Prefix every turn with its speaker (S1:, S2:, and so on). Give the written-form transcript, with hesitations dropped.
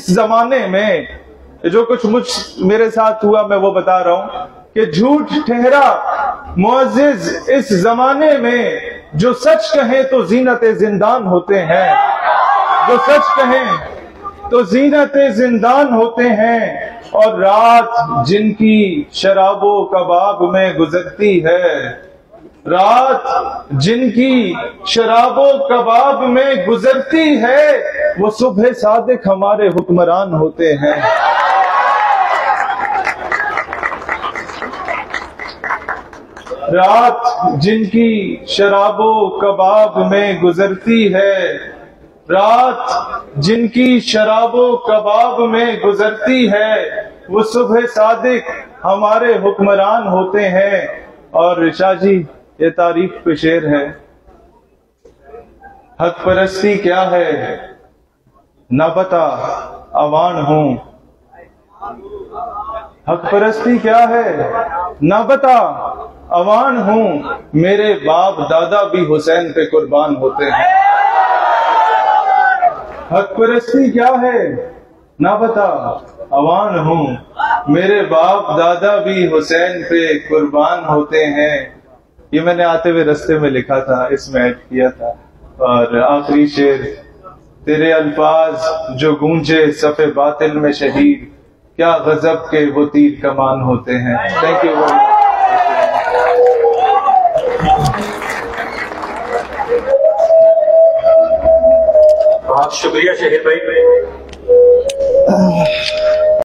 S1: जमाने में जो कुछ मेरे साथ हुआ मैं वो बता रहा हूं कि झूठ ठहरा मुअज़्ज़िज़ इस जमाने में, जो सच कहें तो ज़ीनत-ए ज़िंदान होते हैं, जो सच कहें तो ज़ीनत-ए ज़िंदान होते हैं। और रात जिनकी शराबो कबाब में गुजरती है, रात जिनकी शराबो कबाब में गुजरती है, वो सुबह सादिक हमारे हुक्मरान होते हैं। रात जिनकी शराबो कबाब में गुजरती है, रात जिनकी शराबो कबाब में गुजरती है, वो सुबह सादिक हमारे हुक्मरान होते हैं। और शाह जी ये तारीफ पे शेर है, हक परस्ती क्या है ना बता अवान हूं, हक परस्ती क्या है ना बता अवान हूं, मेरे बाप दादा भी हुसैन पे कुर्बान होते हैं। हक परस्ती क्या है ना बता अवान हूं, मेरे बाप दादा भी हुसैन पे कुर्बान होते हैं। ये मैंने आते हुए रास्ते में लिखा था, इसमें ऐड किया था। और आखिरी शेर, तेरे अल्फाज जो गूंजे सफ़े बातिल में शहीद, क्या गजब के वो तीर कमान होते हैं। Thank you very much.
S2: बहुत शुक्रिया शहीद भाई।